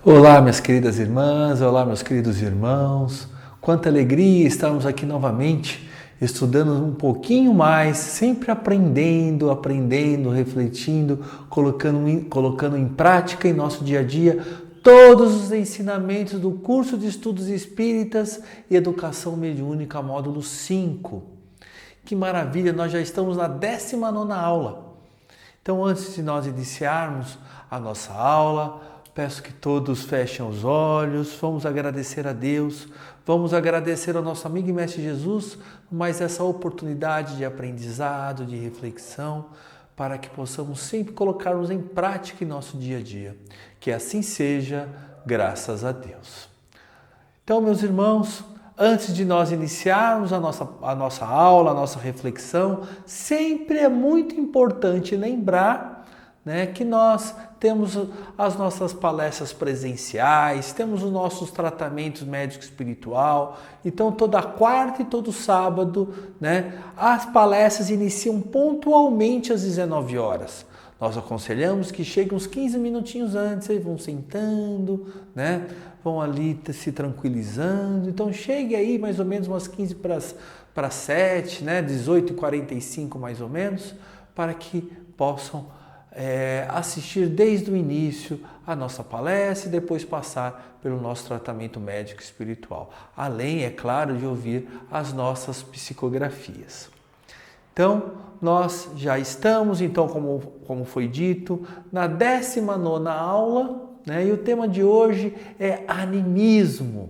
Olá, minhas queridas irmãs, olá, meus queridos irmãos. Quanta alegria estarmos aqui novamente, estudando um pouquinho mais, sempre aprendendo, refletindo, colocando em prática em nosso dia a dia todos os ensinamentos do curso de Estudos Espíritas e Educação Mediúnica, módulo 5. Que maravilha, nós já estamos na 19ª aula. Então, antes de nós iniciarmos a nossa aula, peço que todos fechem os olhos, vamos agradecer a Deus, vamos agradecer ao nosso amigo e mestre Jesus, mais essa oportunidade de aprendizado, de reflexão, para que possamos sempre colocarmos em prática em nosso dia a dia. Que assim seja, graças a Deus. Então, meus irmãos, antes de nós iniciarmos a nossa aula, a nossa reflexão, sempre é muito importante lembrar, que nós temos as nossas palestras presenciais, temos os nossos tratamentos médico-espiritual. Então, toda quarta e todo sábado, as palestras iniciam pontualmente às 19 horas. Nós aconselhamos que cheguem uns 15 minutinhos antes, aí vão sentando, vão ali se tranquilizando. Então, chegue aí mais ou menos umas 15 para 7, 18h45 mais ou menos, para que possam assistir desde o início a nossa palestra e depois passar pelo nosso tratamento médico espiritual. Além, é claro, de ouvir as nossas psicografias. Então, nós já estamos, como foi dito, na 19ª aula, e o tema de hoje é animismo.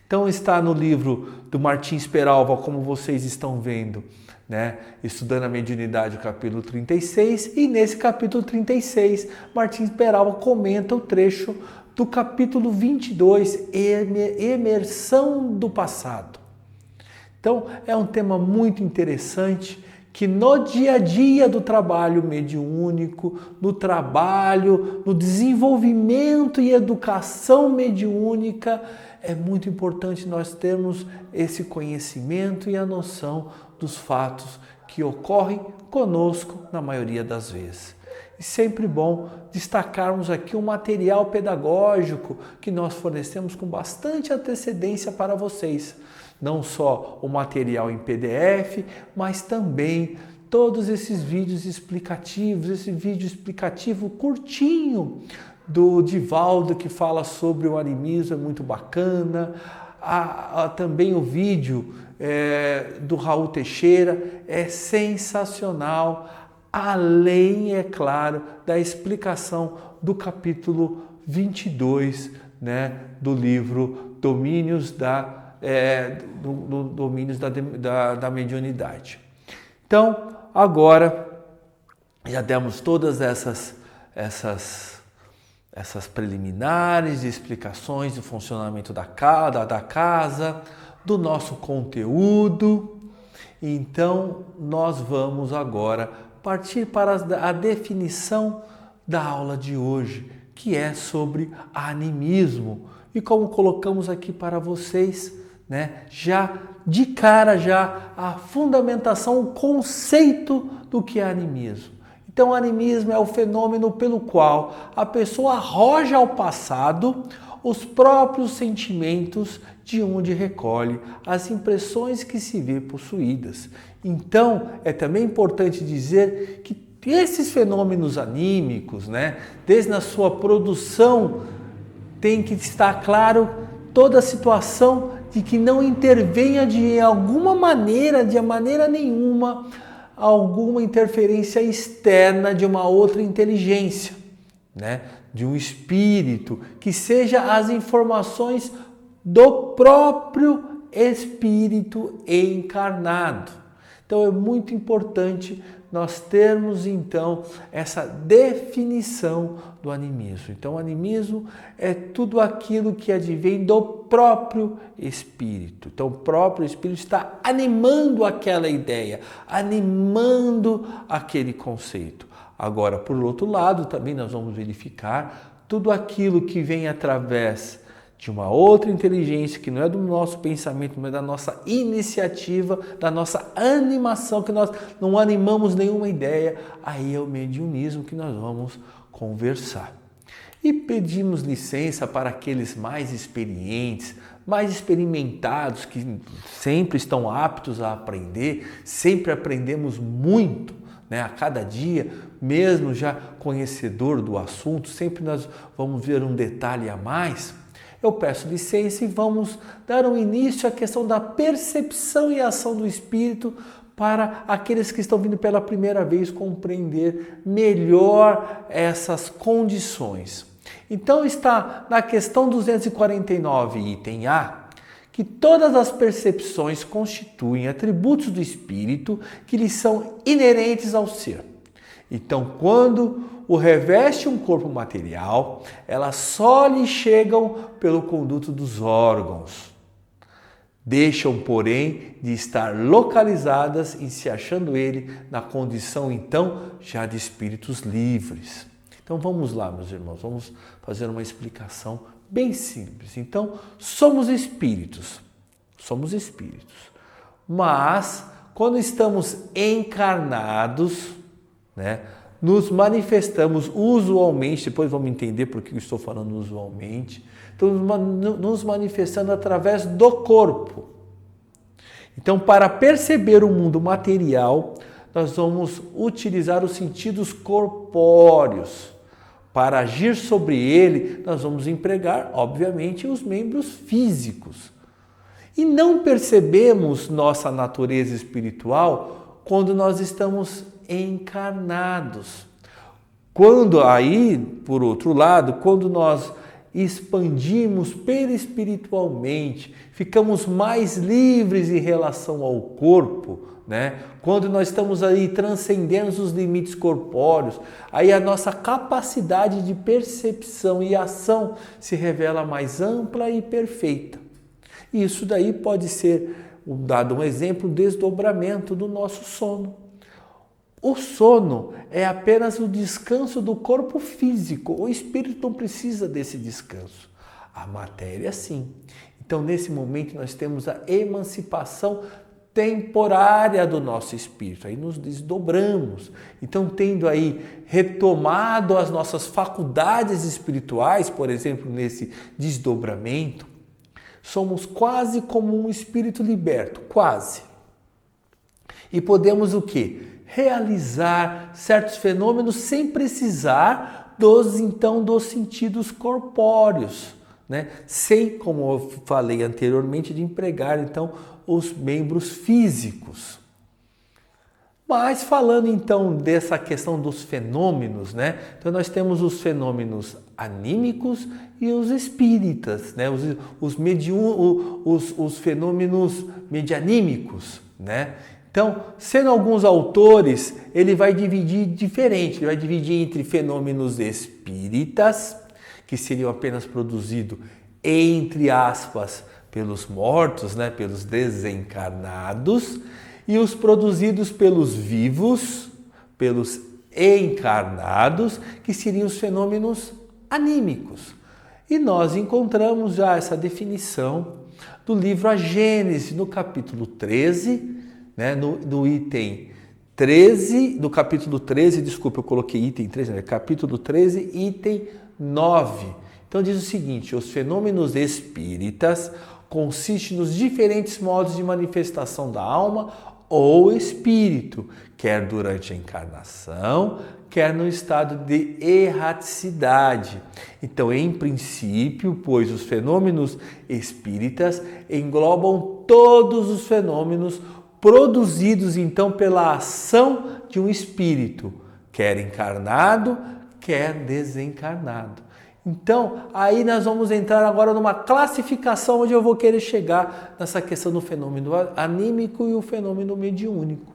Então, está no livro do Martins Peralva, como vocês estão vendo, estudando a mediunidade, o capítulo 36, e nesse capítulo 36, Martins Peralva comenta o trecho do capítulo 22, Emersão do Passado. Então, é um tema muito interessante, que no dia a dia do trabalho mediúnico, no desenvolvimento e educação mediúnica, é muito importante nós termos esse conhecimento e a noção dos fatos que ocorrem conosco na maioria das vezes. E sempre bom destacarmos aqui um material pedagógico que nós fornecemos com bastante antecedência para vocês. Não só o material em PDF, mas também todos esses vídeos explicativos, esse vídeo explicativo curtinho do Divaldo que fala sobre o animismo, é muito bacana. Também o vídeo do Raul Teixeira é sensacional, além, é claro, da explicação do capítulo 22, do livro Domínios da Mediunidade. Então, agora já demos todas essas preliminares de explicações do funcionamento da casa, do nosso conteúdo. Então, nós vamos agora partir para a definição da aula de hoje, que é sobre animismo. E como colocamos aqui para vocês, já de cara a fundamentação, o conceito do que é animismo. Então, o animismo é o fenômeno pelo qual a pessoa arroja ao passado os próprios sentimentos de onde recolhe as impressões que se vê possuídas. Então, é também importante dizer que esses fenômenos anímicos, desde a sua produção, tem que estar claro toda a situação de que não intervenha de maneira nenhuma, alguma interferência externa de uma outra inteligência, de um espírito, que seja as informações do próprio espírito encarnado. Então é muito importante nós termos então essa definição do animismo. Então o animismo é tudo aquilo que advém do próprio espírito. Então o próprio espírito está animando aquela ideia, animando aquele conceito. Agora, por outro lado, também nós vamos verificar tudo aquilo que vem através de uma outra inteligência, que não é do nosso pensamento, mas da nossa iniciativa, da nossa animação, que nós não animamos nenhuma ideia, aí é o mediunismo que nós vamos conversar. E pedimos licença para aqueles mais experientes, mais experimentados, que sempre estão aptos a aprender, sempre aprendemos muito, né? A cada dia, mesmo já conhecedor do assunto, sempre nós vamos ver um detalhe a mais. Eu peço licença e vamos dar um início à questão da percepção e ação do Espírito para aqueles que estão vindo pela primeira vez compreender melhor essas condições. Então está na questão 249, item A, que todas as percepções constituem atributos do Espírito que lhes são inerentes ao ser. Então, quando o reveste um corpo material, elas só lhe chegam pelo conduto dos órgãos. Deixam, porém, de estar localizadas em se achando ele na condição, então, já de espíritos livres. Então, vamos lá, meus irmãos, vamos fazer uma explicação bem simples. Então, somos espíritos, mas quando estamos encarnados, né, nos manifestamos usualmente, depois vamos entender por que eu estou falando usualmente, então nos manifestando através do corpo. Então, para perceber o mundo material, nós vamos utilizar os sentidos corpóreos. Para agir sobre ele, nós vamos empregar, obviamente, os membros físicos. E não percebemos nossa natureza espiritual quando nós estamos encarnados. Quando aí, por outro lado, quando nós expandimos perispiritualmente, ficamos mais livres em relação ao corpo, né? Quando nós estamos aí transcendendo os limites corpóreos, aí a nossa capacidade de percepção e ação se revela mais ampla e perfeita. E isso daí pode ser, dado um exemplo, o desdobramento do nosso sono. O sono é apenas o descanso do corpo físico. O espírito não precisa desse descanso. A matéria, sim. Então, nesse momento, nós temos a emancipação temporária do nosso espírito. Aí nos desdobramos. Então, tendo aí retomado as nossas faculdades espirituais, por exemplo, nesse desdobramento, somos quase como um espírito liberto, quase. E podemos o quê? Realizar certos fenômenos sem precisar dos sentidos corpóreos, né? Sem, como eu falei anteriormente, de empregar então os membros físicos. Mas falando então dessa questão dos fenômenos, né? Então nós temos os fenômenos anímicos e os espíritas, né? Os fenômenos medianímicos, né? Então, sendo alguns autores, ele vai dividir diferente, ele vai dividir entre fenômenos espíritas, que seriam apenas produzidos, entre aspas, pelos mortos, né, pelos desencarnados, e os produzidos pelos vivos, pelos encarnados, que seriam os fenômenos anímicos. E nós encontramos já essa definição do livro A Gênese, no capítulo 13, né, no item 13, do capítulo 13, desculpa, eu coloquei item 13, né, capítulo 13, item 9. Então diz o seguinte: os fenômenos espíritas consistem nos diferentes modos de manifestação da alma ou espírito, quer durante a encarnação, quer no estado de erraticidade. Então, em princípio, pois os fenômenos espíritas englobam todos os fenômenos produzidos então pela ação de um espírito, quer encarnado, quer desencarnado. Então, aí nós vamos entrar agora numa classificação onde eu vou querer chegar nessa questão do fenômeno anímico e o fenômeno mediúnico.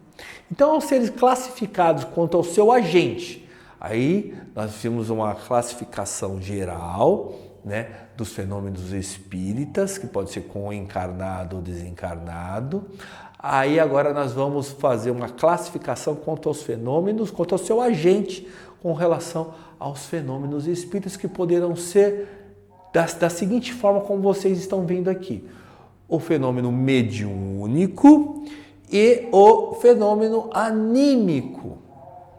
Então, ao serem classificados quanto ao seu agente, aí nós temos uma classificação geral, né, dos fenômenos espíritas, que pode ser com encarnado ou desencarnado. Aí agora nós vamos fazer uma classificação quanto aos fenômenos, quanto ao seu agente, com relação aos fenômenos espíritas, que poderão ser da seguinte forma como vocês estão vendo aqui: o fenômeno mediúnico e o fenômeno anímico.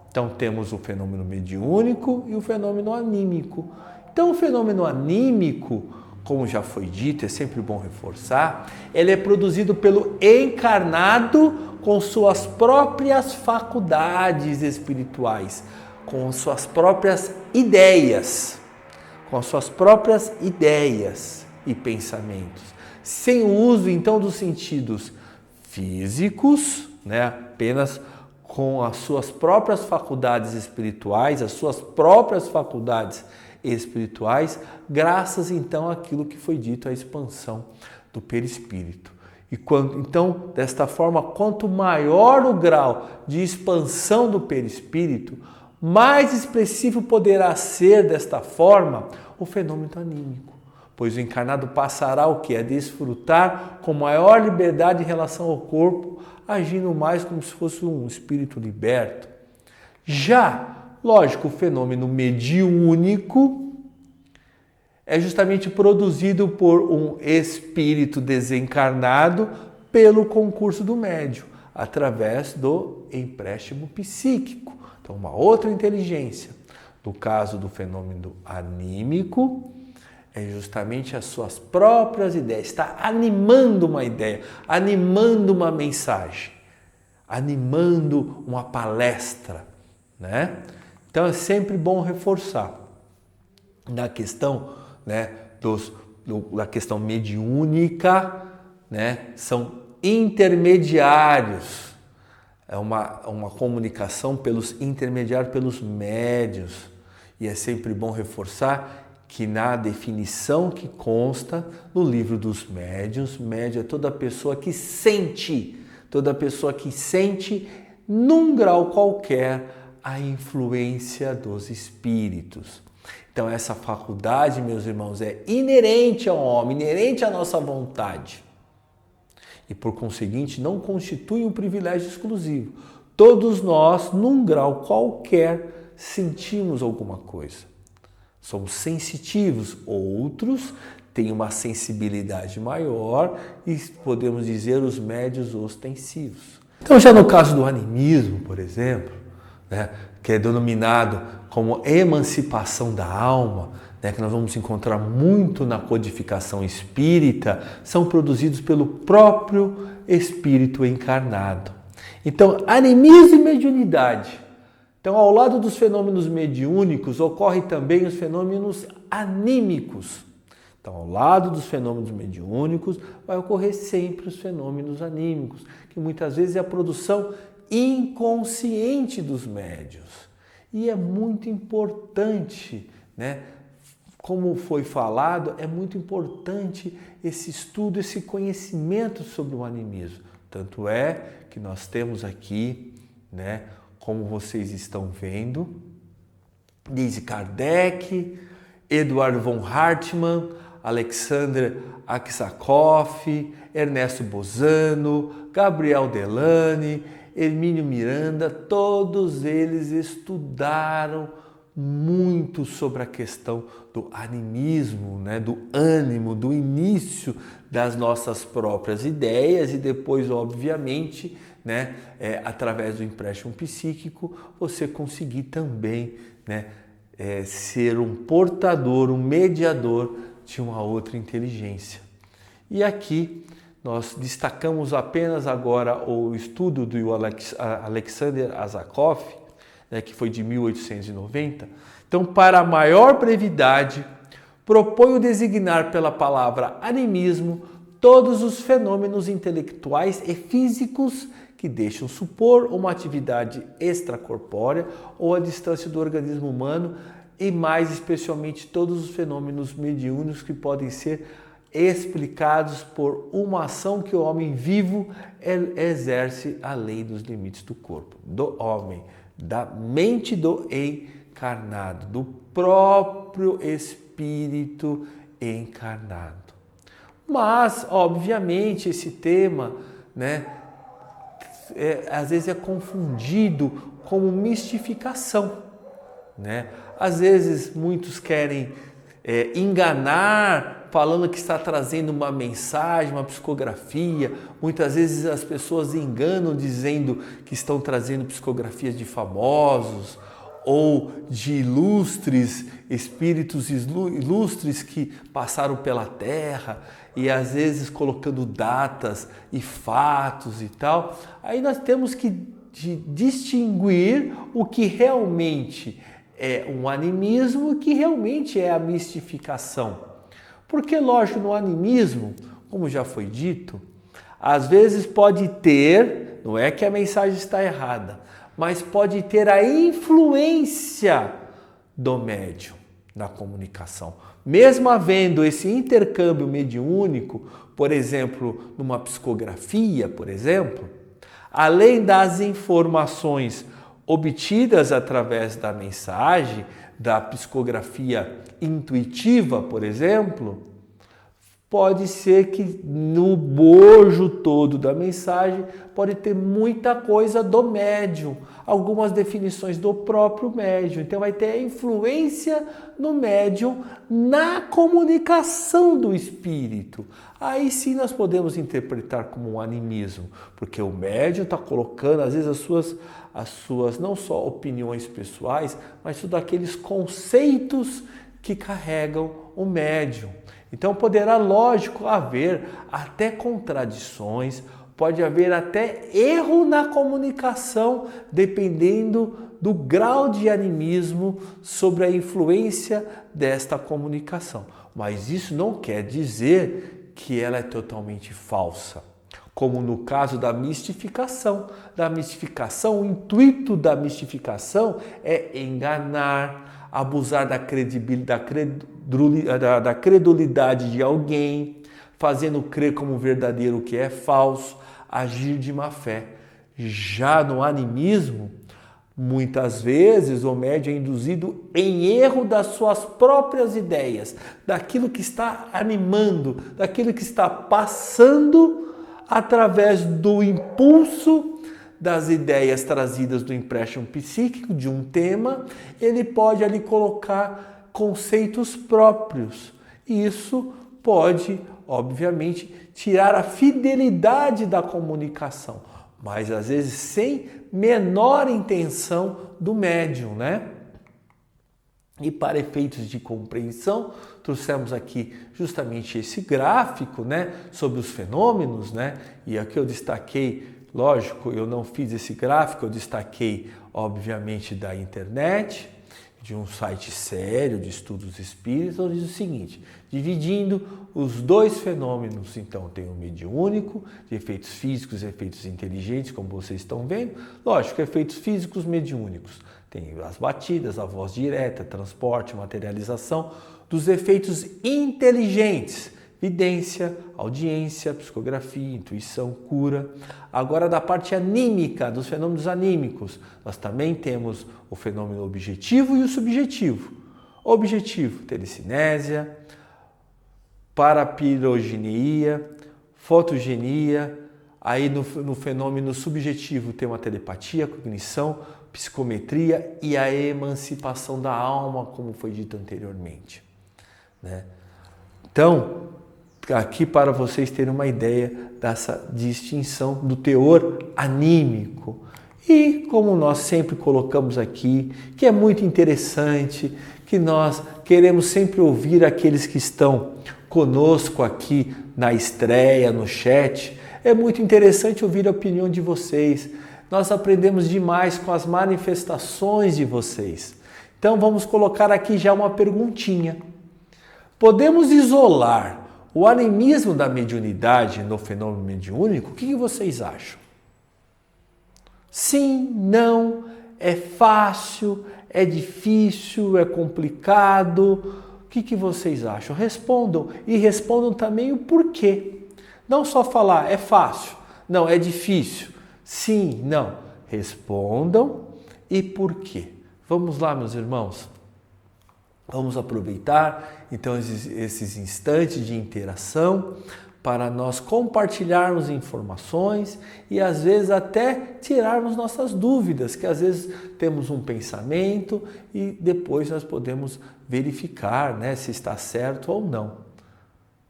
Então temos o fenômeno mediúnico e o fenômeno anímico. Então, o fenômeno anímico, como já foi dito, é sempre bom reforçar, ele é produzido pelo encarnado com suas próprias faculdades espirituais, com suas próprias ideias, e pensamentos, sem o uso então dos sentidos físicos, né, apenas com as suas próprias faculdades espirituais, graças então àquilo que foi dito, à expansão do perispírito. Então, desta forma, quanto maior o grau de expansão do perispírito, mais expressivo poderá ser desta forma o fenômeno anímico, pois o encarnado passará o quê? A desfrutar com maior liberdade em relação ao corpo, agindo mais como se fosse um espírito liberto. Já, lógico, o fenômeno mediúnico é justamente produzido por um espírito desencarnado pelo concurso do médium, através do empréstimo psíquico. Então, uma outra inteligência. No caso do fenômeno anímico, é justamente as suas próprias ideias, está animando uma ideia, animando uma mensagem, animando uma palestra, né? Então é sempre bom reforçar na questão, né, da questão mediúnica, né, são intermediários, é uma comunicação pelos intermediários, pelos médios, e é sempre bom reforçar que na definição que consta no livro dos médiuns, médium é toda pessoa que sente num grau qualquer a influência dos espíritos. Então essa faculdade, meus irmãos, é inerente ao homem, inerente à nossa vontade. E por conseguinte não constitui um privilégio exclusivo. Todos nós, num grau qualquer, sentimos alguma coisa. Somos sensitivos, outros têm uma sensibilidade maior e podemos dizer os médios ostensivos. Então, já no caso do animismo, por exemplo, né, que é denominado como emancipação da alma, né, que nós vamos encontrar muito na codificação espírita, são produzidos pelo próprio espírito encarnado. Então, animismo e mediunidade. Então, ao lado dos fenômenos mediúnicos, ocorrem também os fenômenos anímicos. Então, ao lado dos fenômenos mediúnicos, vai ocorrer sempre os fenômenos anímicos, que muitas vezes é a produção inconsciente dos médiuns. E é muito importante, né? Como foi falado, é muito importante esse estudo, esse conhecimento sobre o animismo. Tanto é que nós temos aqui, né, como vocês estão vendo, desde Kardec, Eduard von Hartmann, Alexander Aksakov, Ernesto Bozano, Gabriel Delany, Hermínio Miranda, todos eles estudaram muito sobre a questão do animismo, né, do ânimo, do início das nossas próprias ideias e depois, obviamente, né, através do empréstimo psíquico, você conseguir também, né, ser um portador, um mediador de uma outra inteligência. E aqui nós destacamos apenas agora o estudo do Alexander Aksakov, né, que foi de 1890. Então, para maior brevidade, proponho designar pela palavra animismo todos os fenômenos intelectuais e físicos que deixam supor uma atividade extracorpórea ou a distância do organismo humano e mais especialmente todos os fenômenos mediúnicos que podem ser explicados por uma ação que o homem vivo exerce além dos limites do corpo, do homem, da mente do encarnado, do próprio espírito encarnado. Mas, obviamente, esse tema, né, às vezes é confundido como mistificação, né? Às vezes muitos querem enganar, falando que está trazendo uma mensagem, uma psicografia. Muitas vezes as pessoas enganam dizendo que estão trazendo psicografias de famosos ou de ilustres, espíritos ilustres que passaram pela Terra e às vezes colocando datas e fatos e tal. Aí nós temos que distinguir o que realmente é um animismo e o que realmente é a mistificação. Porque, lógico, no animismo, como já foi dito, às vezes pode ter, não é que a mensagem está errada, mas pode ter a influência do médium na comunicação. Mesmo havendo esse intercâmbio mediúnico, por exemplo, numa psicografia, por exemplo, além das informações obtidas através da mensagem, da psicografia intuitiva, por exemplo, pode ser que no bojo todo da mensagem pode ter muita coisa do médium, algumas definições do próprio médium. Então vai ter a influência no médium na comunicação do espírito. Aí sim nós podemos interpretar como um animismo, porque o médium está colocando às vezes as suas não só opiniões pessoais, mas tudo aqueles conceitos que carregam o médium. Então poderá, lógico, haver até contradições, pode haver até erro na comunicação, dependendo do grau de animismo sobre a influência desta comunicação. Mas isso não quer dizer que ela é totalmente falsa. Como no caso da mistificação. O intuito da mistificação é enganar, abusar da credulidade de alguém, fazendo crer como verdadeiro o que é falso, agir de má fé. Já no animismo, muitas vezes o médium é induzido em erro das suas próprias ideias, daquilo que está animando, daquilo que está passando através do impulso das ideias trazidas do empréstimo psíquico de um tema, ele pode ali colocar conceitos próprios. E isso pode, obviamente, tirar a fidelidade da comunicação, mas às vezes sem menor intenção do médium, né? E para efeitos de compreensão, trouxemos aqui justamente esse gráfico, né, sobre os fenômenos, né? E aqui eu destaquei, lógico, eu não fiz esse gráfico, eu destaquei, obviamente, da internet, de um site sério de estudos espíritas, onde diz o seguinte: dividindo os dois fenômenos, então tem o mediúnico, de efeitos físicos e efeitos inteligentes, como vocês estão vendo. Lógico, efeitos físicos mediúnicos. Tem as batidas, a voz direta, transporte, materialização. Dos efeitos inteligentes, vidência, audiência, psicografia, intuição, cura. Agora, da parte anímica, dos fenômenos anímicos, nós também temos o fenômeno objetivo e o subjetivo. Objetivo, telecinésia, parapirogenia, fotogenia. Aí no fenômeno subjetivo tem uma telepatia, cognição, psicometria e a emancipação da alma, como foi dito anteriormente, né? Então, aqui para vocês terem uma ideia dessa distinção do teor anímico. E como nós sempre colocamos aqui, que é muito interessante, que nós queremos sempre ouvir aqueles que estão conosco aqui na estreia, no chat, é muito interessante ouvir a opinião de vocês. Nós aprendemos demais com as manifestações de vocês. Então vamos colocar aqui já uma perguntinha. Podemos isolar o animismo da mediunidade no fenômeno mediúnico? O que vocês acham? Sim, não, é fácil, é difícil, é complicado? O que vocês acham? Respondam e respondam também o porquê. Não só falar, é fácil, não, é difícil. Sim, não. Respondam e por quê. Vamos lá, meus irmãos. Vamos aproveitar, então, esses instantes de interação para nós compartilharmos informações e, às vezes, até tirarmos nossas dúvidas, que, às vezes, temos um pensamento e depois nós podemos verificar, né, se está certo ou não.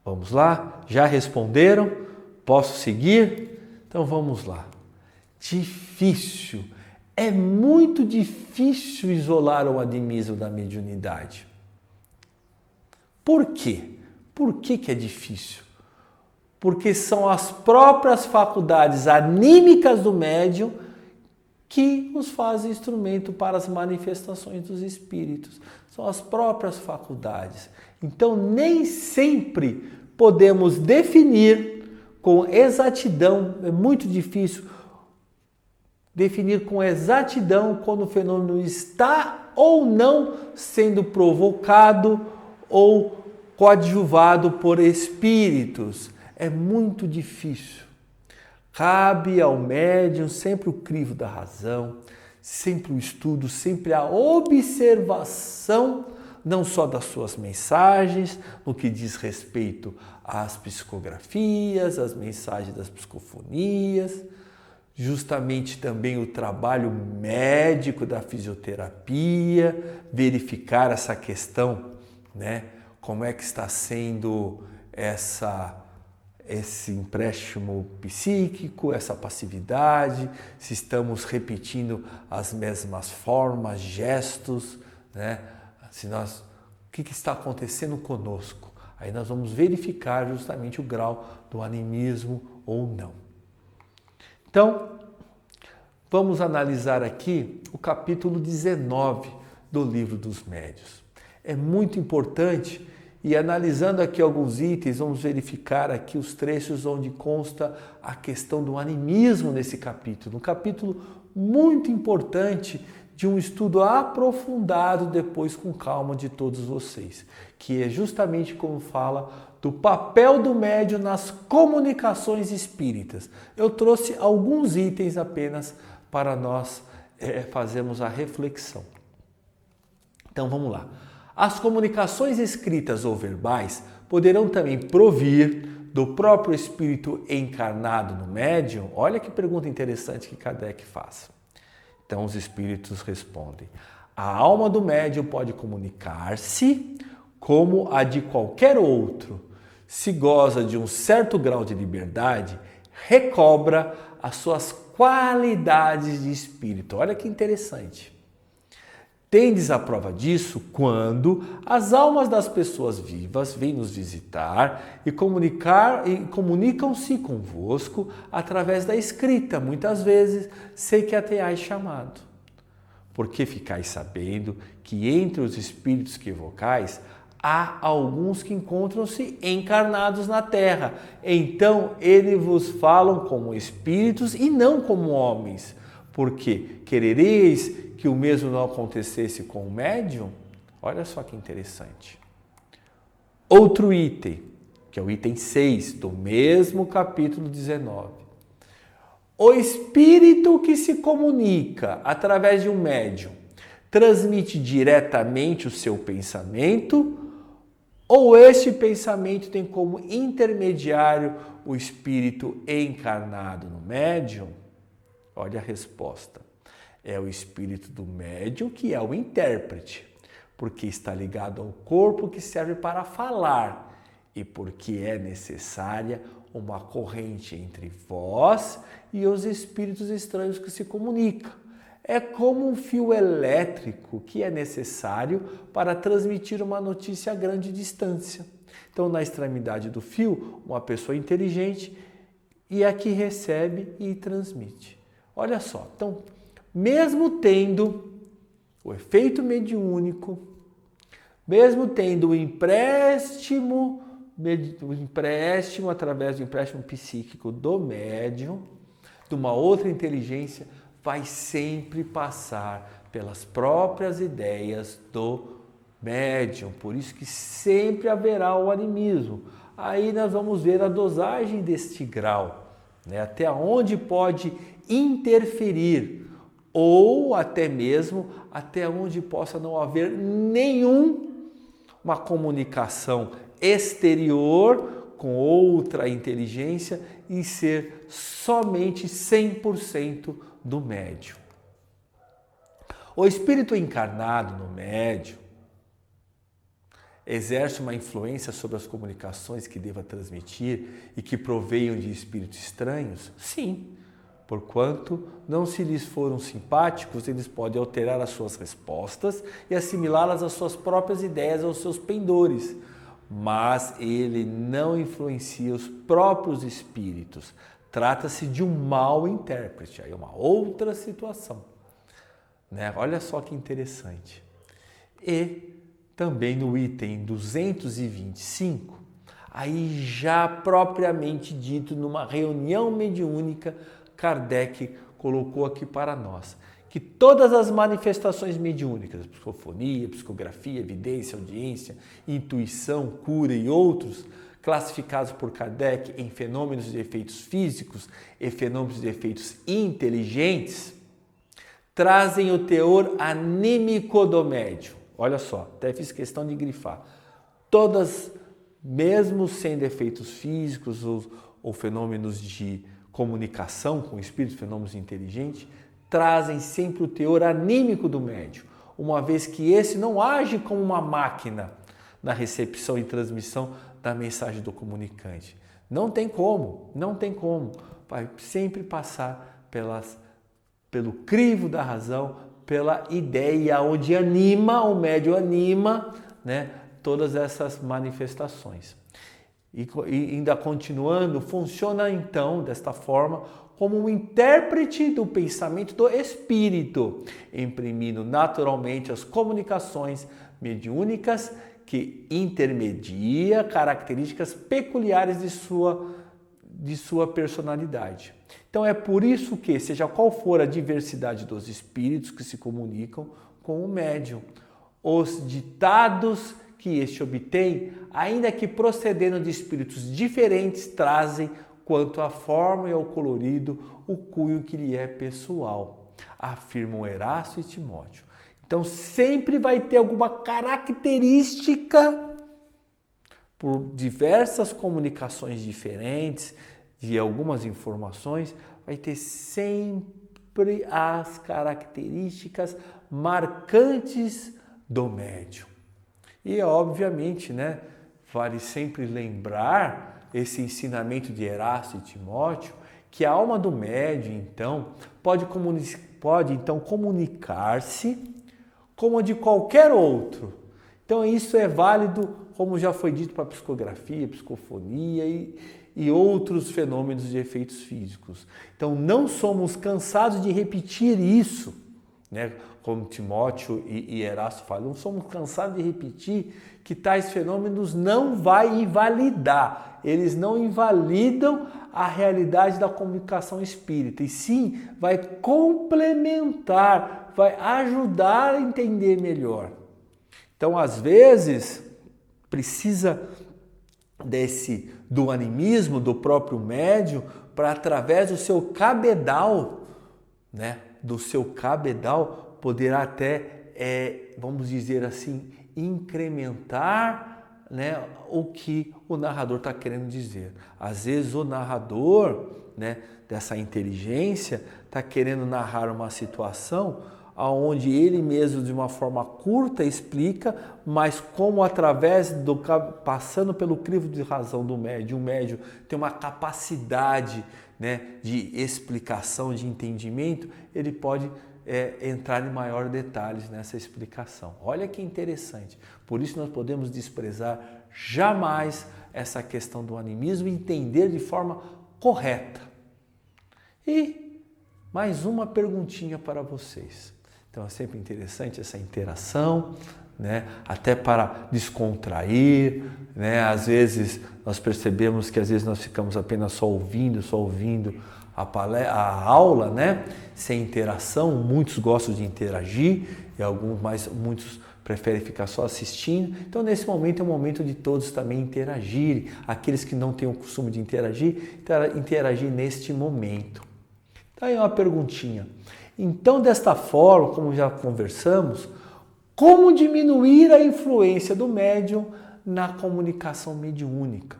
Vamos lá? Já responderam? Posso seguir? Então, vamos lá. Difícil, É muito difícil isolar o animismo da mediunidade. Por quê? Por que é difícil? Porque são as próprias faculdades anímicas do médium que nos fazem instrumento para as manifestações dos espíritos. São as próprias faculdades. Então, nem sempre podemos definir com exatidão, é muito difícil definir com exatidão quando o fenômeno está ou não sendo provocado ou coadjuvado por espíritos. É muito difícil. Cabe ao médium sempre o crivo da razão, sempre o estudo, sempre a observação, não só das suas mensagens, no que diz respeito às psicografias, às mensagens das psicofonias, justamente também o trabalho médico da fisioterapia, verificar essa questão, né? Como é que está sendo esse empréstimo psíquico, essa passividade, se estamos repetindo as mesmas formas, gestos, né? O que está acontecendo conosco? Aí nós vamos verificar justamente o grau do animismo ou não. Então, vamos analisar aqui o capítulo 19 do Livro dos Médiuns. É muito importante e analisando aqui alguns itens, vamos verificar aqui os trechos onde consta a questão do animismo nesse capítulo. Um capítulo muito importante de um estudo aprofundado depois com calma de todos vocês, que é justamente como fala do papel do médium nas comunicações espíritas. Eu trouxe alguns itens apenas para nós fazermos a reflexão. Então vamos lá. As comunicações escritas ou verbais poderão também provir do próprio espírito encarnado no médium? Olha que pergunta interessante que Kardec faz. Então os espíritos respondem: a alma do médium pode comunicar-se como a de qualquer outro. Se goza de um certo grau de liberdade, recobra as suas qualidades de espírito. Olha que interessante. Tendes a prova disso quando as almas das pessoas vivas vêm nos visitar e comunicam-se convosco através da escrita, muitas vezes sei que a tenhais chamado. Porque ficais sabendo que entre os espíritos que evocais há alguns que encontram-se encarnados na terra. Então eles vos falam como espíritos e não como homens. Porque querereis que o mesmo não acontecesse com o médium? Olha só que interessante. Outro item, que é o item 6 do mesmo capítulo 19. O espírito que se comunica através de um médium transmite diretamente o seu pensamento ou este pensamento tem como intermediário o espírito encarnado no médium? Olha a resposta. É o espírito do médium que é o intérprete, porque está ligado ao corpo que serve para falar e porque é necessária uma corrente entre vós e os espíritos estranhos que se comunicam. É como um fio elétrico que é necessário para transmitir uma notícia a grande distância. Então, na extremidade do fio, uma pessoa inteligente e a que recebe e transmite. Olha só, então, mesmo tendo o efeito mediúnico, mesmo tendo o empréstimo através do empréstimo psíquico do médium, de uma outra inteligência, vai sempre passar pelas próprias ideias do médium. Por isso que sempre haverá o animismo. Aí nós vamos ver a dosagem deste grau, né? Até onde pode interferir ou até mesmo até onde possa não haver nenhuma comunicação exterior com outra inteligência e ser somente 100% do médium. O espírito encarnado no médium exerce uma influência sobre as comunicações que deva transmitir e que proveiam de espíritos estranhos? Sim, Porquanto não se lhes foram simpáticos, eles podem alterar as suas respostas e assimilá-las às suas próprias ideias, aos seus pendores. Mas ele não influencia os próprios espíritos. Trata-se de um mau intérprete. Aí é uma outra situação. Né? Olha só que interessante. E também no item 225, aí já propriamente dito numa reunião mediúnica, Kardec colocou aqui para nós que todas as manifestações mediúnicas, psicofonia, psicografia, evidência, audiência, intuição, cura e outros, classificados por Kardec em fenômenos de efeitos físicos e fenômenos de efeitos inteligentes, trazem o teor anímico do médium. Olha só, até fiz questão de grifar. Todas, mesmo sendo efeitos físicos ou fenômenos de comunicação com o espírito, fenômenos inteligentes, trazem sempre o teor anímico do médium, uma vez que esse não age como uma máquina na recepção e transmissão da mensagem do comunicante. Não tem como. Vai sempre passar pelo crivo da razão, pela ideia onde o médium anima, né, todas essas manifestações. E ainda continuando, funciona então desta forma como um intérprete do pensamento do espírito, imprimindo naturalmente as comunicações mediúnicas que intermedia características peculiares de sua personalidade. Então é por isso que, seja qual for a diversidade dos espíritos que se comunicam com o médium, os ditados que este obtém, ainda que procedendo de espíritos diferentes, trazem, quanto à forma e ao colorido, o cunho que lhe é pessoal, afirmam Erasto e Timóteo. Então sempre vai ter alguma característica, por diversas comunicações diferentes, de algumas informações, vai ter sempre as características marcantes do médium. E obviamente, né, vale sempre lembrar esse ensinamento de Erasto e Timóteo, que a alma do médium, então, pode comunicar-se como a de qualquer outro. Então isso é válido, como já foi dito, para a psicografia, psicofonia e outros fenômenos de efeitos físicos. Então não somos cansados de repetir isso, né? Como Timóteo e Erasto falam, não somos cansados de repetir que tais fenômenos não vai invalidar, eles não invalidam a realidade da comunicação espírita, e sim vai complementar, vai ajudar a entender melhor. Então, às vezes, precisa do animismo do próprio médium para, através do seu cabedal, né, poder até, vamos dizer assim, incrementar, né, o que o narrador está querendo dizer. Às vezes o narrador, né, dessa inteligência está querendo narrar uma situação onde ele mesmo, de uma forma curta, explica, mas como passando pelo crivo de razão do médium, o médium tem uma capacidade, né, de explicação, de entendimento, ele pode entrar em maior detalhes nessa explicação. Olha que interessante. Por isso nós podemos desprezar jamais essa questão do animismo e entender de forma correta. E mais uma perguntinha para vocês. Então é sempre interessante essa interação, né? Até para descontrair, né? Às vezes nós percebemos que às vezes nós ficamos apenas só ouvindo a aula, né? Sem interação. Muitos gostam de interagir e muitos preferem ficar só assistindo. Então nesse momento é o momento de todos também interagirem. Aqueles que não têm o costume de interagir neste momento. Então aí uma perguntinha. Então, desta forma, como já conversamos, como diminuir a influência do médium na comunicação mediúnica?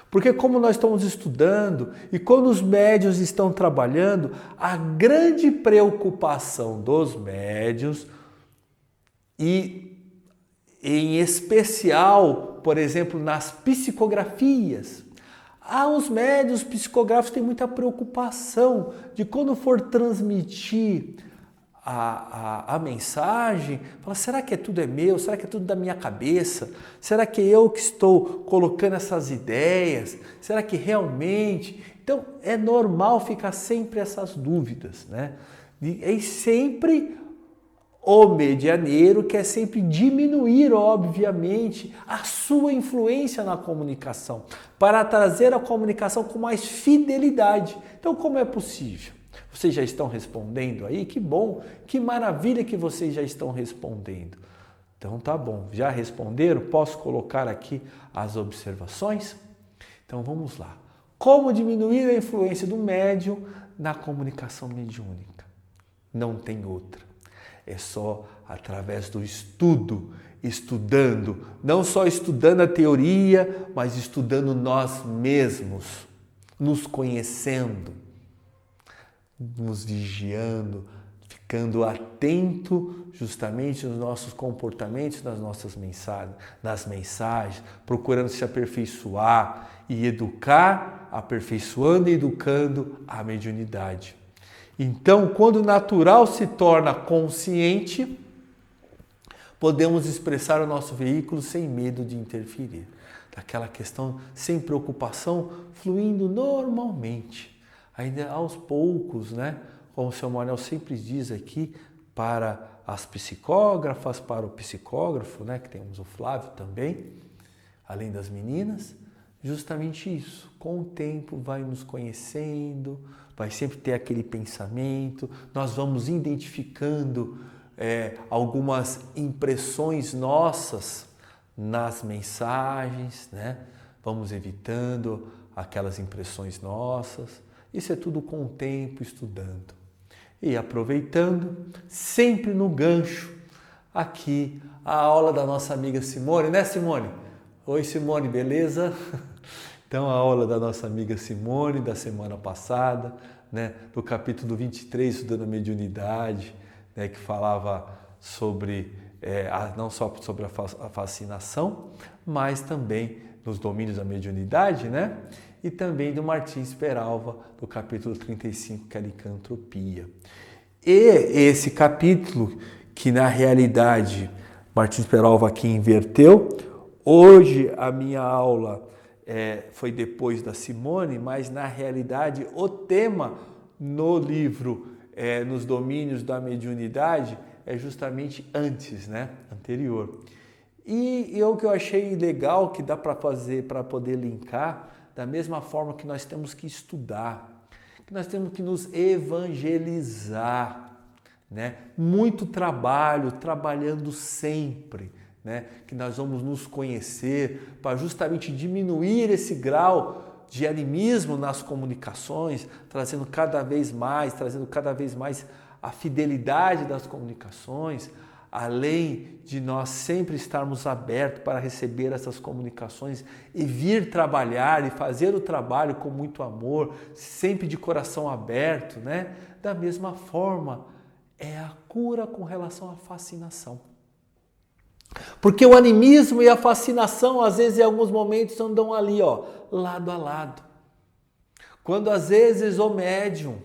Porque como nós estamos estudando e quando os médiuns estão trabalhando, a grande preocupação dos médiuns e em especial, por exemplo, nas psicografias, Os médiuns psicográficos têm muita preocupação de quando for transmitir a mensagem, fala, será que tudo é meu? Será que é tudo da minha cabeça? Será que eu que estou colocando essas ideias? Será que realmente... Então, é normal ficar sempre essas dúvidas, né? E sempre o medianeiro quer sempre diminuir, obviamente, a sua influência na comunicação, para trazer a comunicação com mais fidelidade. Então, como é possível? Vocês já estão respondendo aí? Que bom, que maravilha que vocês já estão respondendo. Então, tá bom, já responderam? Posso colocar aqui as observações? Então, vamos lá. Como diminuir a influência do médium na comunicação mediúnica? Não tem outra. É só através do estudo, estudando, não só estudando a teoria, mas estudando nós mesmos, nos conhecendo, nos vigiando, ficando atento justamente nos nossos comportamentos, nas mensagens, procurando se aperfeiçoar e educar, aperfeiçoando e educando a mediunidade. Então, quando o natural se torna consciente, podemos expressar o nosso veículo sem medo de interferir. Daquela questão sem preocupação, fluindo normalmente. Ainda aos poucos, né? Como o seu Manuel sempre diz aqui, para as psicógrafas, para o psicógrafo, né? Que temos o Flávio também, além das meninas, justamente isso. Com o tempo vai nos conhecendo, vai sempre ter aquele pensamento, nós vamos identificando algumas impressões nossas nas mensagens, né? Vamos evitando aquelas impressões nossas. Isso é tudo com o tempo, estudando. E aproveitando, sempre no gancho, aqui a aula da nossa amiga Simone, né Simone? Oi Simone, beleza? Então a aula da nossa amiga Simone da semana passada, né, do capítulo 23, estudando a mediunidade, né, que falava sobre, não só sobre a fascinação, mas também nos domínios da mediunidade, né? E também do Martins Peralva, do capítulo 35, que é a licantropia. E esse capítulo, que na realidade Martins Peralva aqui inverteu, hoje a minha aula foi depois da Simone, mas na realidade o tema no livro, nos domínios da mediunidade, é justamente antes, né? Anterior. E o que eu achei legal, que dá para fazer, para poder linkar, da mesma forma que nós temos que estudar, que nós temos que nos evangelizar, né? Muito trabalho, trabalhando sempre, né? Que nós vamos nos conhecer para justamente diminuir esse grau de animismo nas comunicações, trazendo cada vez mais a fidelidade das comunicações, além de nós sempre estarmos abertos para receber essas comunicações e vir trabalhar e fazer o trabalho com muito amor, sempre de coração aberto, né? Da mesma forma, é a cura com relação à fascinação. Porque o animismo e a fascinação, às vezes, em alguns momentos, andam ali, ó, lado a lado. Quando, às vezes, o médium,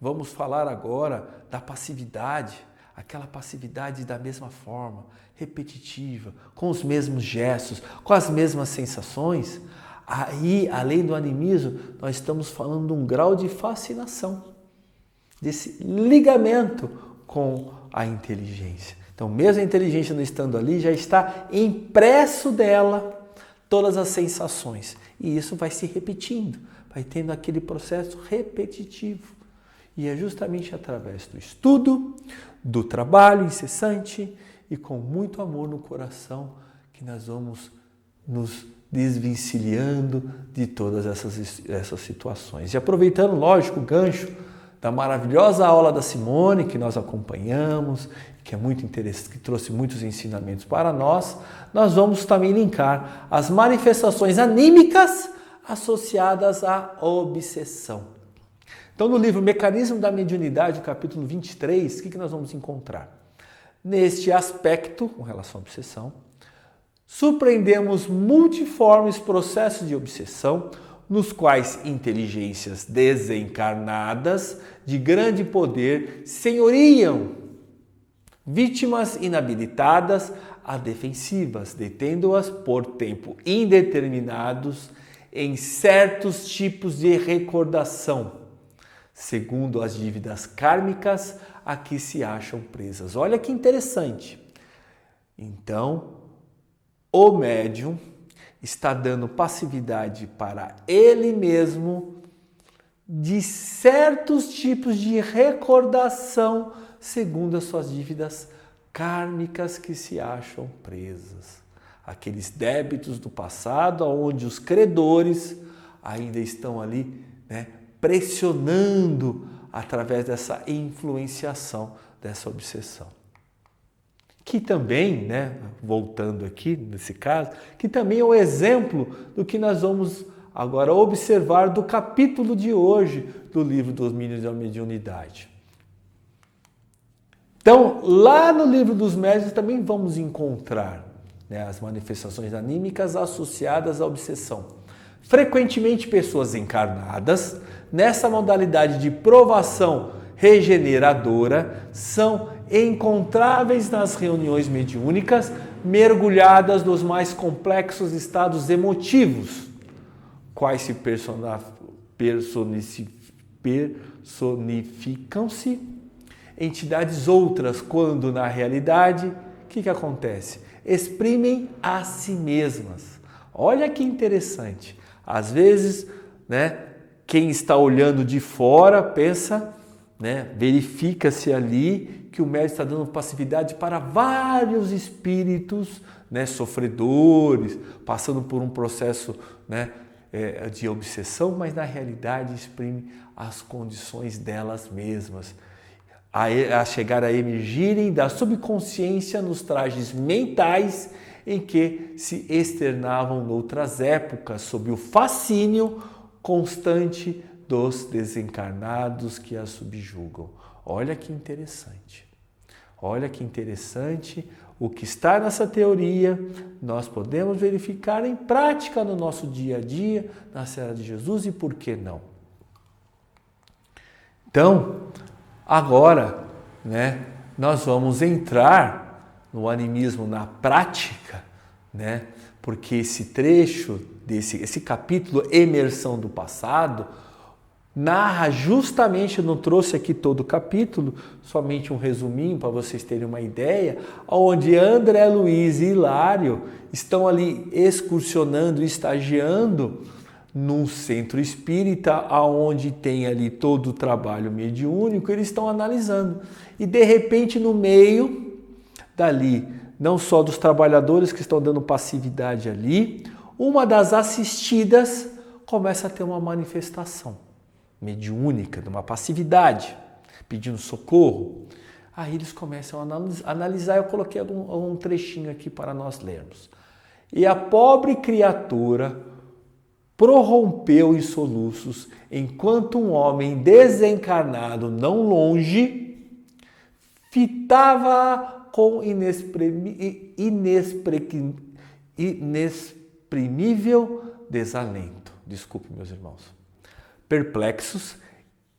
vamos falar agora da passividade, aquela passividade da mesma forma, repetitiva, com os mesmos gestos, com as mesmas sensações, aí, além do animismo, nós estamos falando de um grau de fascinação, desse ligamento com a inteligência. Então, mesmo a inteligência não estando ali, já está impresso dela todas as sensações. E isso vai se repetindo, vai tendo aquele processo repetitivo. E é justamente através do estudo, do trabalho incessante e com muito amor no coração que nós vamos nos desvencilhando de todas essas situações. E aproveitando, lógico, o gancho da maravilhosa aula da Simone, que nós acompanhamos, que é muito interessante, que trouxe muitos ensinamentos para nós, nós vamos também linkar as manifestações anímicas associadas à obsessão. Então, no livro Mecanismo da Mediunidade, capítulo 23, o que nós vamos encontrar? Neste aspecto, com relação à obsessão, surpreendemos multiformes processos de obsessão, nos quais inteligências desencarnadas de grande poder senhoriam vítimas inabilitadas a defensivas, detendo-as por tempo indeterminados em certos tipos de recordação, segundo as dívidas kármicas a que se acham presas. Olha que interessante. Então, o médium está dando passividade para ele mesmo de certos tipos de recordação segundo as suas dívidas kármicas que se acham presas. Aqueles débitos do passado, onde os credores ainda estão ali, pressionando através dessa influenciação, dessa obsessão. Que também, voltando aqui nesse caso, que também é um exemplo do que nós vamos agora observar do capítulo de hoje do livro dos Domínios da Mediunidade. Então, lá no livro dos médiuns também vamos encontrar as manifestações anímicas associadas à obsessão. Frequentemente, pessoas encarnadas nessa modalidade de provação regeneradora são encontráveis nas reuniões mediúnicas, mergulhadas nos mais complexos estados emotivos, quais se personificam-se entidades outras, quando na realidade, o que acontece? Exprimem a si mesmas. Olha que interessante. Às vezes, quem está olhando de fora pensa, verifica-se ali que o médium está dando passividade para vários espíritos, sofredores, passando por um processo, de obsessão, mas na realidade exprime as condições delas mesmas, a chegar a emergirem da subconsciência nos trajes mentais em que se externavam noutras épocas, sob o fascínio constante dos desencarnados que as subjugam. Olha que interessante. Olha que interessante o que está nessa teoria, nós podemos verificar em prática no nosso dia a dia, na Serra de Jesus, e por que não? Então, agora, nós vamos entrar no animismo na prática, porque esse trecho, esse capítulo, Emersão do Passado, narra justamente, eu não trouxe aqui todo o capítulo, somente um resuminho para vocês terem uma ideia, onde André Luiz e Hilário estão ali excursionando, estagiando num centro espírita, onde tem ali todo o trabalho mediúnico, eles estão analisando. E de repente, no meio dali, não só dos trabalhadores que estão dando passividade ali, uma das assistidas começa a ter uma manifestação mediúnica, de uma passividade, pedindo socorro. Aí eles começam a analisar, eu coloquei um trechinho aqui para nós lermos. E a pobre criatura prorrompeu em soluços, enquanto um homem desencarnado não longe fitava com inexprimível desalento. Desculpe, meus irmãos. Perplexos,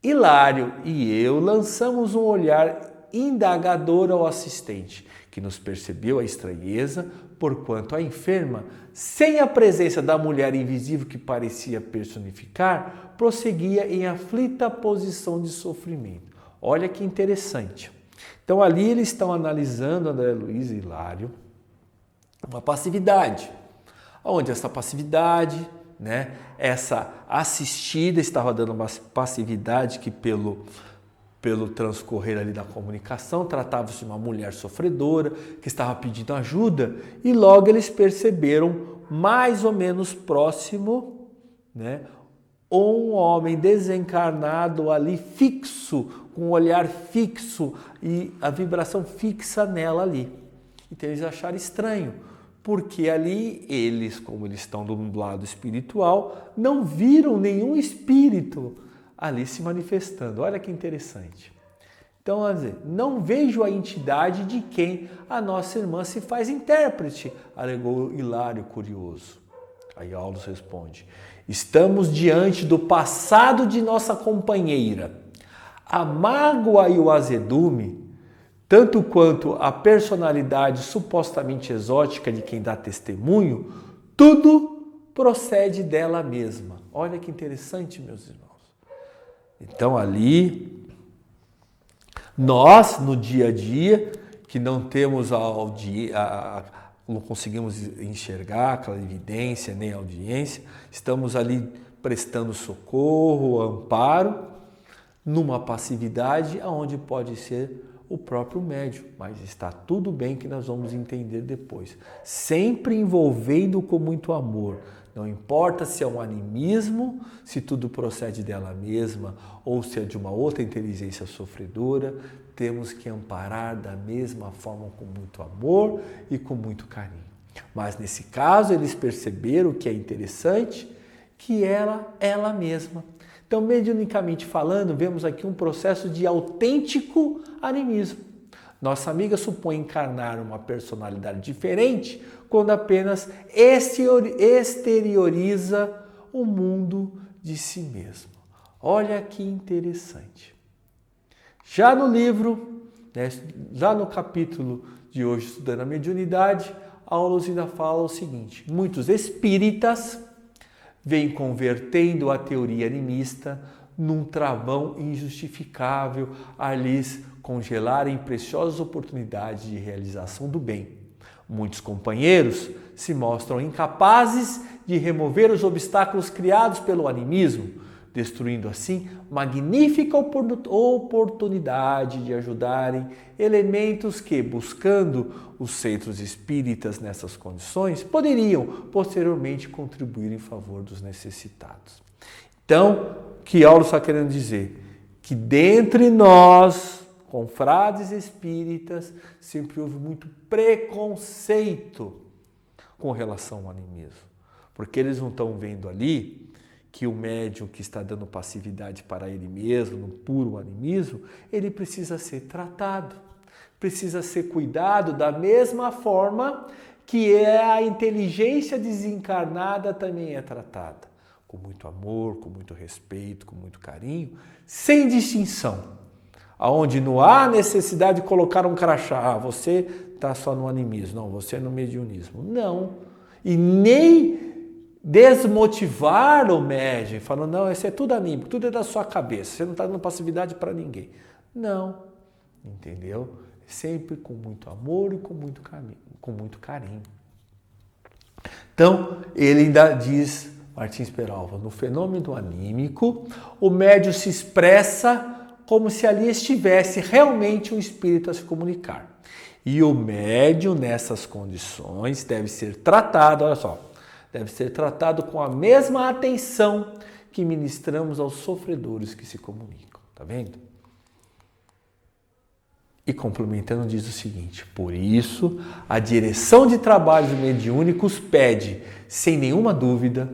Hilário e eu lançamos um olhar indagador ao assistente, que nos percebeu a estranheza, porquanto a enferma, sem a presença da mulher invisível que parecia personificar, prosseguia em aflita posição de sofrimento. Olha que interessante. Então ali eles estão analisando, André Luiz e Hilário, uma passividade. Onde essa passividade, essa assistida estava dando uma passividade que pelo transcorrer ali da comunicação tratava-se de uma mulher sofredora que estava pedindo ajuda, e logo eles perceberam mais ou menos próximo, um homem desencarnado ali fixo, com um olhar fixo e a vibração fixa nela ali. Então eles acharam estranho, porque ali eles, como eles estão do lado espiritual, não viram nenhum espírito ali se manifestando. Olha que interessante. Então, quer dizer, não vejo a entidade de quem a nossa irmã se faz intérprete, alegou Hilário curioso. Aí Aulus responde: estamos diante do passado de nossa companheira. A mágoa e o azedume, tanto quanto a personalidade supostamente exótica de quem dá testemunho, tudo procede dela mesma. Olha que interessante, meus irmãos. Então ali, nós no dia a dia, que não temos não conseguimos enxergar aquela evidência nem audiência, estamos ali prestando socorro, amparo, numa passividade aonde pode ser o próprio médium, mas está tudo bem que nós vamos entender depois. Sempre envolvendo com muito amor. Não importa se é um animismo, se tudo procede dela mesma ou se é de uma outra inteligência sofredora, temos que amparar da mesma forma com muito amor e com muito carinho. Mas nesse caso eles perceberam o que é interessante, que ela mesma. Então, mediunicamente falando, vemos aqui um processo de autêntico animismo. Nossa amiga supõe encarnar uma personalidade diferente quando apenas exterioriza o mundo de si mesmo. Olha que interessante. Já no livro, já no capítulo de hoje, estudando a mediunidade, Aulus ainda fala o seguinte: muitos espíritas vem convertendo a teoria animista num travão injustificável a lhes congelarem preciosas oportunidades de realização do bem. Muitos companheiros se mostram incapazes de remover os obstáculos criados pelo animismo, destruindo assim magnífica oportunidade de ajudarem elementos que, buscando os centros espíritas nessas condições, poderiam posteriormente contribuir em favor dos necessitados. Então, o que Aulus está querendo dizer? Que dentre nós, confrades espíritas, sempre houve muito preconceito com relação ao animismo, porque eles não estão vendo ali que o médium que está dando passividade para ele mesmo, no puro animismo, ele precisa ser tratado, precisa ser cuidado da mesma forma que a inteligência desencarnada também é tratada, com muito amor, com muito respeito, com muito carinho, sem distinção, aonde não há necessidade de colocar um crachá, você está só no animismo, não, você é no mediunismo, não, e nem desmotivar o médium, falando, não, isso é tudo anímico, tudo é da sua cabeça, você não está dando passividade para ninguém. Não, entendeu? Sempre com muito amor e com muito carinho. Então, ele ainda diz, Martins Peralva, no fenômeno anímico, o médium se expressa como se ali estivesse realmente um espírito a se comunicar. E o médium, nessas condições, deve ser tratado, olha só, deve ser tratado com a mesma atenção que ministramos aos sofredores que se comunicam. Tá vendo? E complementando diz o seguinte: por isso, a direção de trabalhos mediúnicos pede, sem nenhuma dúvida,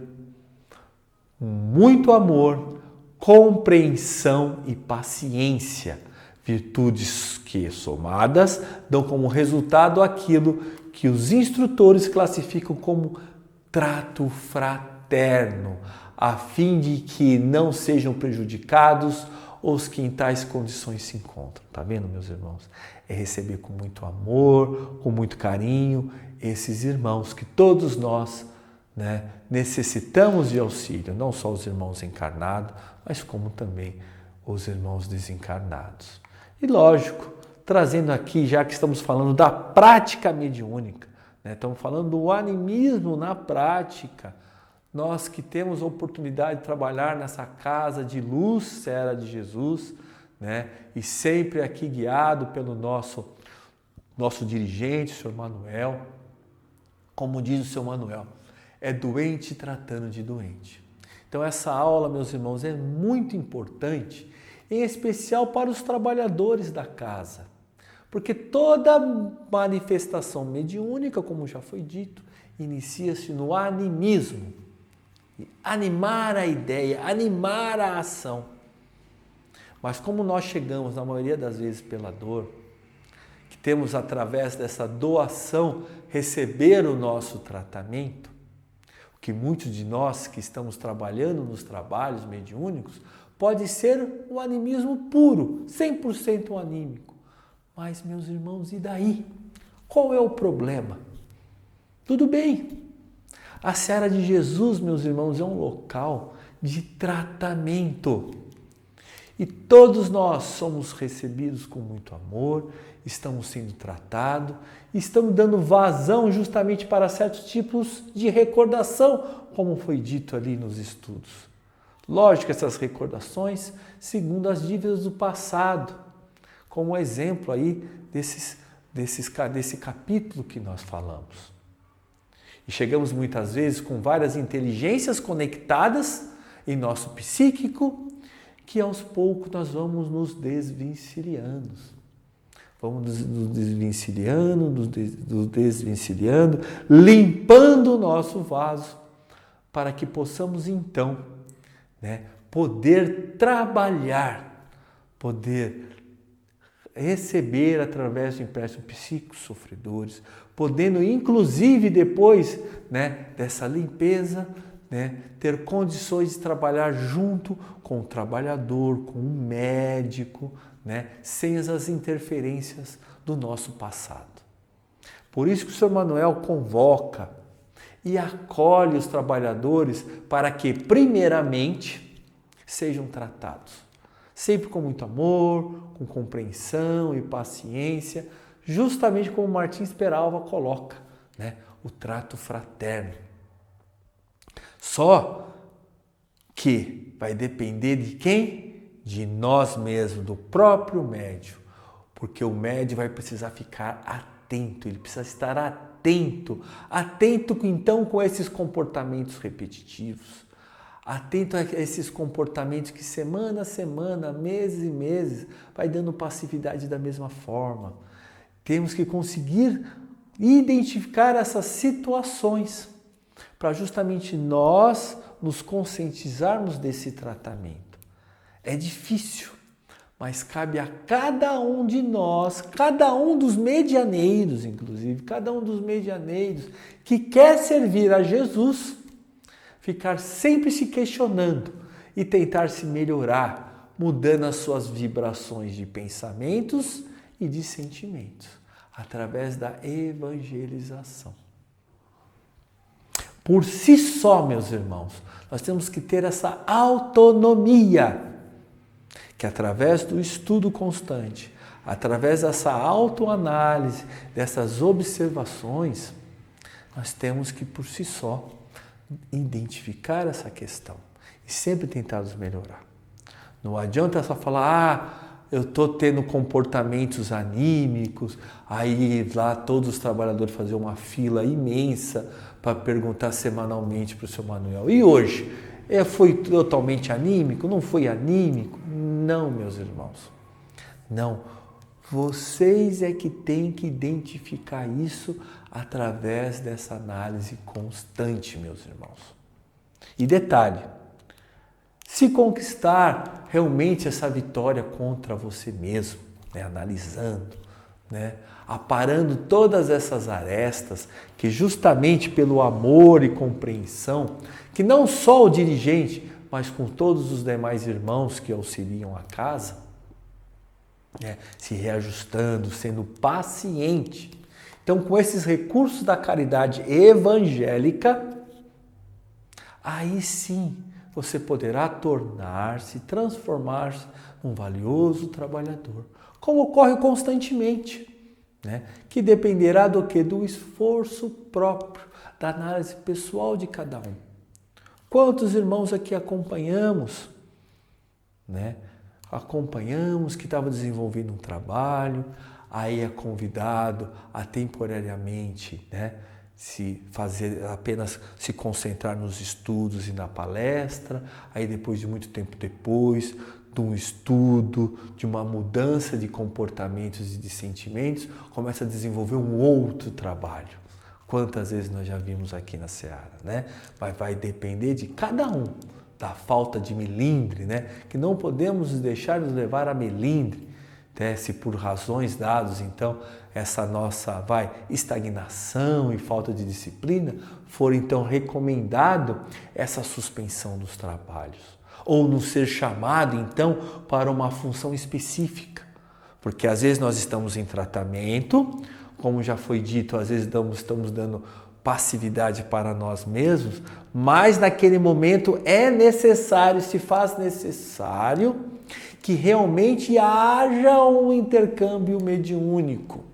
muito amor, compreensão e paciência, virtudes que, somadas, dão como resultado aquilo que os instrutores classificam como trato fraterno, a fim de que não sejam prejudicados os que em tais condições se encontram. Tá vendo, meus irmãos? É receber com muito amor, com muito carinho, esses irmãos que todos nós, necessitamos de auxílio, não só os irmãos encarnados, mas como também os irmãos desencarnados. E lógico, trazendo aqui, já que estamos falando da prática mediúnica, estamos falando do animismo na prática. Nós que temos a oportunidade de trabalhar nessa casa de luz, Serra de Jesus, e sempre aqui guiado pelo nosso dirigente, o Sr. Manuel. Como diz o Sr. Manuel, é doente tratando de doente. Então essa aula, meus irmãos, é muito importante, em especial para os trabalhadores da casa. Porque toda manifestação mediúnica, como já foi dito, inicia-se no animismo. Animar a ideia, animar a ação. Mas como nós chegamos, na maioria das vezes, pela dor, que temos através dessa doação receber o nosso tratamento, que muitos de nós que estamos trabalhando nos trabalhos mediúnicos, pode ser um animismo puro, 100% anímico. Mas, meus irmãos, e daí? Qual é o problema? Tudo bem. A Seara de Jesus, meus irmãos, é um local de tratamento. E todos nós somos recebidos com muito amor, estamos sendo tratados, estamos dando vazão justamente para certos tipos de recordação, como foi dito ali nos estudos. Lógico, essas recordações segundo as dívidas do passado, como exemplo aí desse capítulo que nós falamos. E chegamos muitas vezes com várias inteligências conectadas em nosso psíquico, que aos poucos nós vamos nos desvencilhando. Vamos nos desvencilhando, limpando o nosso vaso, para que possamos então, poder trabalhar, poder receber através do empréstimo psíquicos sofredores, podendo inclusive depois dessa limpeza, ter condições de trabalhar junto com o trabalhador, com o médico, sem as interferências do nosso passado. Por isso que o Sr. Manuel convoca e acolhe os trabalhadores para que, primeiramente, sejam tratados. Sempre com muito amor, com compreensão e paciência, justamente como Martins Peralva coloca, o trato fraterno. Só que vai depender de quem? De nós mesmos, do próprio médium. Porque o médium vai precisar ficar atento, ele precisa estar atento então com esses comportamentos repetitivos, atento a esses comportamentos que semana a semana, meses e meses, vai dando passividade da mesma forma. Temos que conseguir identificar essas situações para justamente nós nos conscientizarmos desse tratamento. É difícil, mas cabe a cada um de nós, cada um dos medianeiros, inclusive, cada um dos medianeiros que quer servir a Jesus, ficar sempre se questionando e tentar se melhorar, mudando as suas vibrações de pensamentos e de sentimentos, através da evangelização. Por si só, meus irmãos, nós temos que ter essa autonomia, que através do estudo constante, através dessa autoanálise, dessas observações, nós temos que, por si só, identificar essa questão e sempre tentar nos melhorar. Não adianta só falar, eu estou tendo comportamentos anímicos, aí lá todos os trabalhadores fazer uma fila imensa para perguntar semanalmente para o seu Manuel. E hoje? Foi totalmente anímico? Não foi anímico? Não, meus irmãos. Não. Vocês é que têm que identificar isso através dessa análise constante, meus irmãos. E detalhe, se conquistar realmente essa vitória contra você mesmo, analisando, aparando todas essas arestas, que justamente pelo amor e compreensão, que não só o dirigente, mas com todos os demais irmãos que auxiliam a casa, se reajustando, sendo paciente. Então, com esses recursos da caridade evangélica, aí sim você poderá tornar-se, transformar-se num valioso trabalhador, como ocorre constantemente, que dependerá do quê? Do esforço próprio, da análise pessoal de cada um. Quantos irmãos aqui acompanhamos, Acompanhamos que estava desenvolvendo um trabalho, aí é convidado a temporariamente, apenas se concentrar nos estudos e na palestra, aí depois de muito tempo depois, de um estudo, de uma mudança de comportamentos e de sentimentos, começa a desenvolver um outro trabalho. Quantas vezes nós já vimos aqui na Seara, Mas vai depender de cada um, da falta de melindre, né? Que não podemos deixar nos levar a melindre, né? Se por razões dadas, então, essa nossa estagnação e falta de disciplina, for então recomendado essa suspensão dos trabalhos, ou nos ser chamado então para uma função específica, porque às vezes nós estamos em tratamento, como já foi dito, às vezes estamos dando passividade para nós mesmos, mas naquele momento se faz necessário que realmente haja um intercâmbio mediúnico.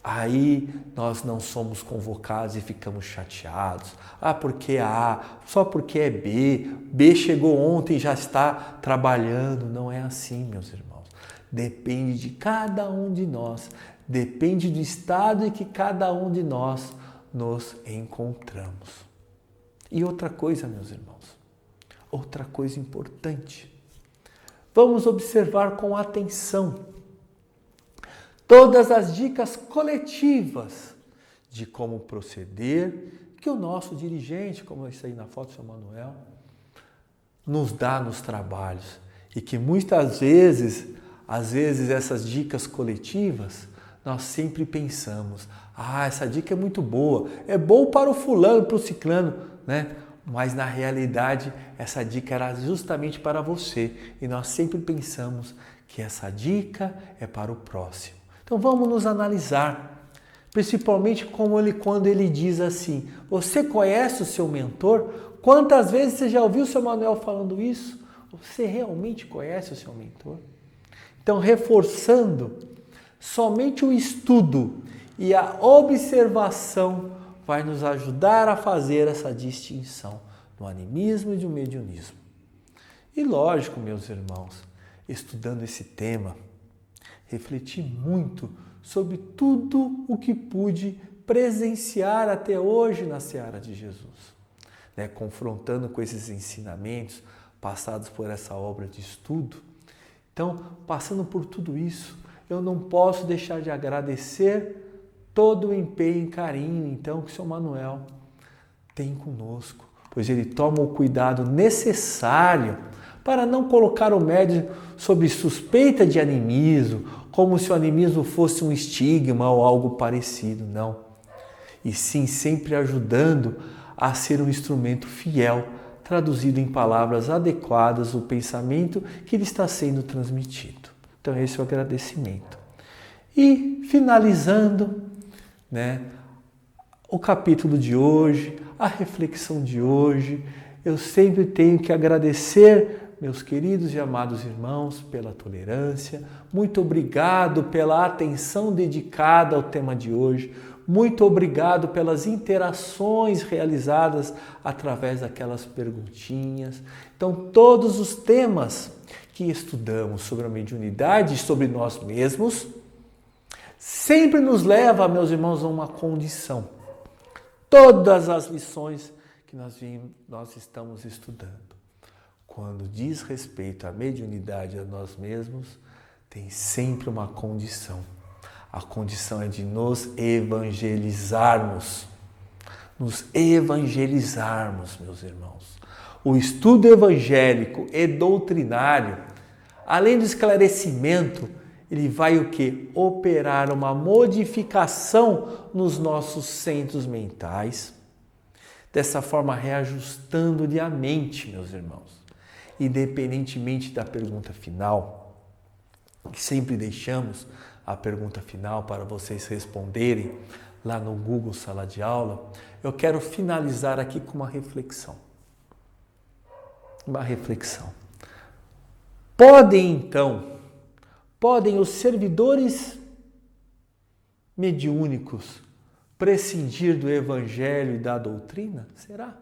Aí nós não somos convocados e ficamos chateados. Porque A, só porque é B. B chegou ontem e já está trabalhando. Não é assim, meus irmãos. Depende de cada um de nós. Depende do estado em que cada um de nós nos encontramos. E outra coisa, meus irmãos. Outra coisa importante. Vamos observar com atenção todas as dicas coletivas de como proceder que o nosso dirigente, como isso aí na foto do Sr. Manuel, nos dá nos trabalhos. E que muitas vezes, essas dicas coletivas, nós sempre pensamos, essa dica é muito boa, é bom para o fulano, para o ciclano, né? Mas na realidade, essa dica era justamente para você. E nós sempre pensamos que essa dica é para o próximo. Então vamos nos analisar, principalmente quando ele diz assim, você conhece o seu mentor? Quantas vezes você já ouviu o Sr. Manuel falando isso? Você realmente conhece o seu mentor? Então, reforçando, somente o estudo e a observação vai nos ajudar a fazer essa distinção do animismo e do mediunismo. E lógico, meus irmãos, estudando esse tema, refleti muito sobre tudo o que pude presenciar até hoje na Seara de Jesus, né? Confrontando com esses ensinamentos passados por essa obra de estudo. Então, passando por tudo isso, eu não posso deixar de agradecer todo o empenho e carinho então, que o Sr. Manuel tem conosco, pois ele toma o cuidado necessário para não colocar o médium sob suspeita de animismo, como se o animismo fosse um estigma ou algo parecido, não. E sim, sempre ajudando a ser um instrumento fiel, traduzido em palavras adequadas o pensamento que lhe está sendo transmitido. Então esse é o agradecimento. E finalizando, né, o capítulo de hoje, a reflexão de hoje, eu sempre tenho que agradecer meus queridos e amados irmãos, pela tolerância. Muito obrigado pela atenção dedicada ao tema de hoje. Muito obrigado pelas interações realizadas através daquelas perguntinhas. Então, todos os temas que estudamos sobre a mediunidade e sobre nós mesmos sempre nos leva, meus irmãos, a uma condição. Todas as lições que nós estamos estudando, quando diz respeito à mediunidade a nós mesmos, tem sempre uma condição. A condição é de nos evangelizarmos. Nos evangelizarmos, meus irmãos. O estudo evangélico e doutrinário, além do esclarecimento, ele vai o quê? Operar uma modificação nos nossos centros mentais, dessa forma reajustando-lhe a mente, meus irmãos. Independentemente da pergunta final, que sempre deixamos a pergunta final para vocês responderem lá no Google Sala de Aula, eu quero finalizar aqui com uma reflexão. Uma reflexão. Podem os servidores mediúnicos prescindir do Evangelho e da doutrina? Será?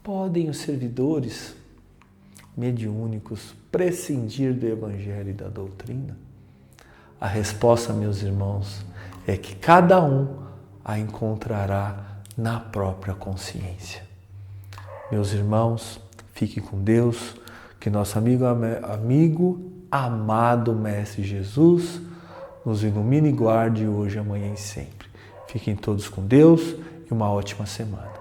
Podem os servidores mediúnicos prescindir do Evangelho e da doutrina? A resposta, meus irmãos, é que cada um a encontrará na própria consciência. Meus irmãos, fiquem com Deus, que nosso amigo amado Mestre Jesus nos ilumine e guarde hoje, amanhã e sempre. Fiquem todos com Deus e uma ótima semana.